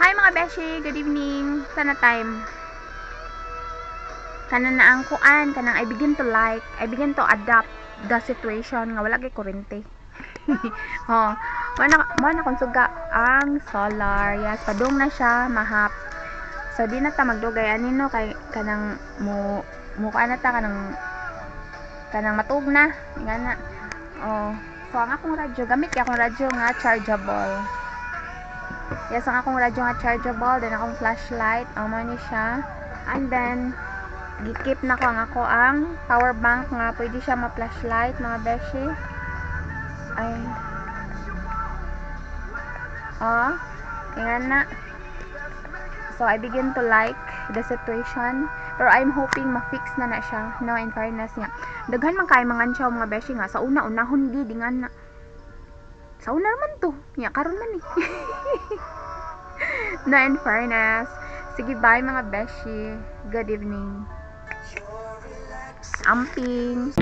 Hi mga beshi, good evening. Sana time. Kana na ang kuan, kanang I begin to like, I begin to adapt the situation nga wala kay kurente. Oh, mana kung suga ang solar. Yes, padung na siya, mahap. So di na ta magdugay ani no kay kanang mo kana ta kanang matug na, ngana. Oh, so ang akong radyo, gamit kay akong radyo nga chargeable. Yes, ang akong radyo nga chargeable, then akong flashlight, amo ni siya. And then gikip na ko ang power bank nga pwede siya ma-flashlight mga beshi. Ay. Oh, tingnan na. So I begin to like the situation, pero I'm hoping ma-fix na siya, no, in fairness nga. Daghan man kay mga ansyaw mga beshi nga sa una-unahon gid dingan na. Sa una man to, nya karon man eh. No, in fairness. Sige, bye mga beshi. Good evening. Amping.